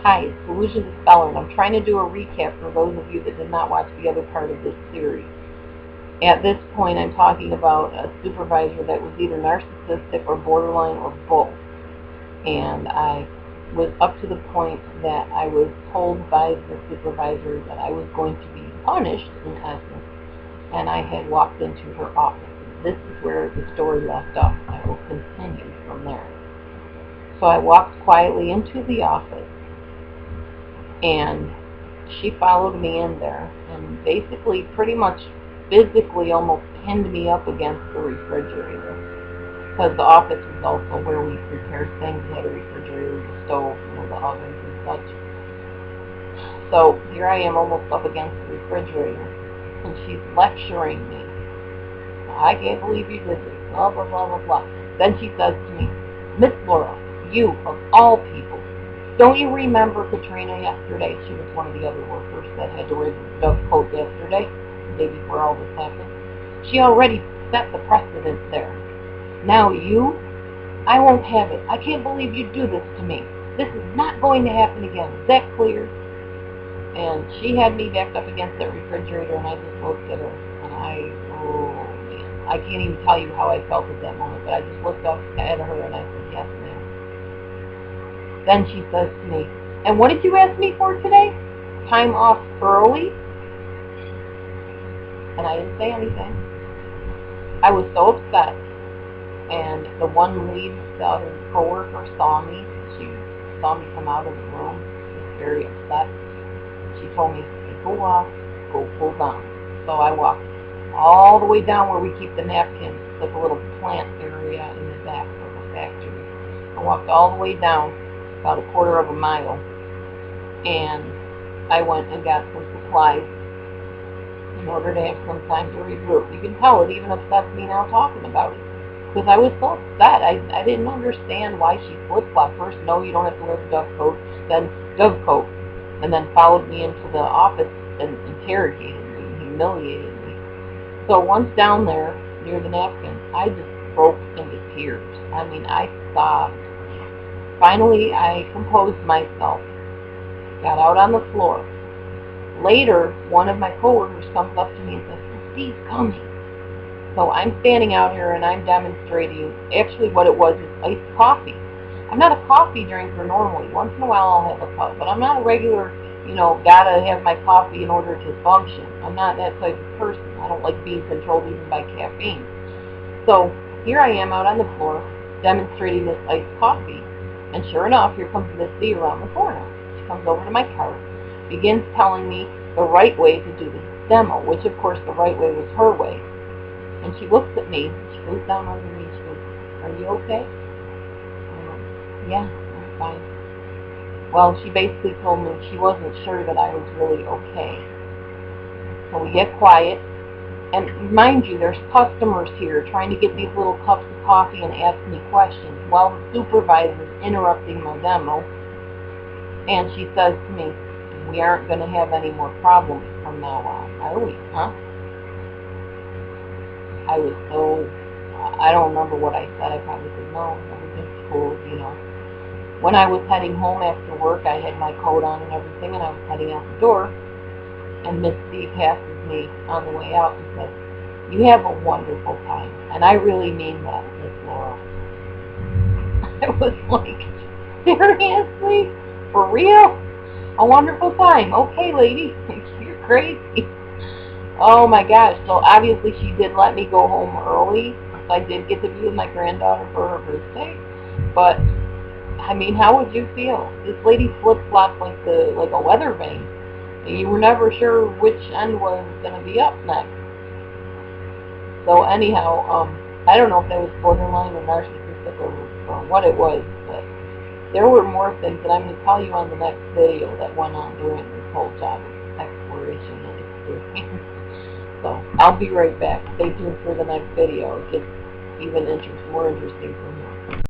Hi, it's Solution to Speller, and I'm trying to do a recap for those of you that did not watch the other part of this series. At this point, I'm talking about a supervisor that was either narcissistic or borderline or both. And I was up to the point that I was told by the supervisor that I was going to be punished, in essence, and I had walked into her office. This is where the story left off. I will continue from there. So I walked quietly into the office, and she followed me in there and basically pretty much physically almost pinned me up against the refrigerator, because the office was also where we prepared things. We had a refrigerator, the stove, the ovens and such. So here I am almost up against the refrigerator, and she's lecturing me. I can't believe you did this, blah, blah, blah, blah, blah. Then she says to me, Miss Laura, you, of all people, don't you remember Katrina yesterday? She was one of the other workers that had to wear the dove coat yesterday, the day before all this happened. She already set the precedent there. Now you, I won't have it. I can't believe you do this to me. This is not going to happen again. Is that clear? And she had me backed up against that refrigerator, and I just looked at her, and oh man, I can't even tell you how I felt at that moment, but I just looked up at her and I said, yes, ma'am. Then she says to me, and what did you ask me for today? Time off early? And I didn't say anything. I was so upset. And the one lead, the other coworker, saw me. She saw me come out of the room. She was very upset. She told me, go off, go pull down. So I walked all the way down where we keep the napkins, like a little plant area in the back of the factory. I walked all the way down, about a quarter of a mile, and I went and got some supplies in order to have some time to regroup. You can tell it even upsets me now talking about it, because I was so upset. I didn't understand why she flip-flopped. First, no, you don't have to wear the dove coat, then dove coat, and then followed me into the office and interrogated me and humiliated me. So once down there near the napkin, I just broke into tears. I mean, I sobbed. Finally, I composed myself, got out on the floor. Later, one of my coworkers comes up to me and says, Steve's coming. So I'm standing out here and I'm demonstrating, actually what it was is iced coffee. I'm not a coffee drinker normally. Once in a while I'll have a cup, but I'm not a regular, gotta have my coffee in order to function. I'm not that type of person. I don't like being controlled even by caffeine. So here I am out on the floor demonstrating this iced coffee. And sure enough, here comes Miss B around the corner. She comes over to my car, begins telling me the right way to do this demo, which of course the right way was her way. And she looks at me, she goes down under me, and she goes, are you okay? Yeah, I'm fine. Well, she basically told me she wasn't sure that I was really okay. So we get quiet. And mind you, there's customers here trying to get these little cups of coffee and ask me questions while the supervisor's interrupting my demo. And she says to me, we aren't going to have any more problems from now on, are we, huh? I was so, I don't remember what I said. I probably said, no, everything's cool, When I was heading home after work, I had my coat on and everything, and I was heading out the door. And Miss D passes me on the way out and says, you have a wonderful time. And I really mean that, Miss Laura. I was like, seriously? For real? A wonderful time. Okay, lady. You're crazy. Oh my gosh. So obviously she did let me go home early. So I did get to be with my granddaughter for her birthday. But, I mean, how would you feel? This lady flip-flopped like a weather vane. You were never sure which end was going to be up next. So anyhow, I don't know if that was borderline or narcissistic or what it was, but there were more things that I'm going to tell you on the next video that went on during this whole job exploration and experience. So I'll be right back. Stay tuned for the next video. It gets even more interesting for me.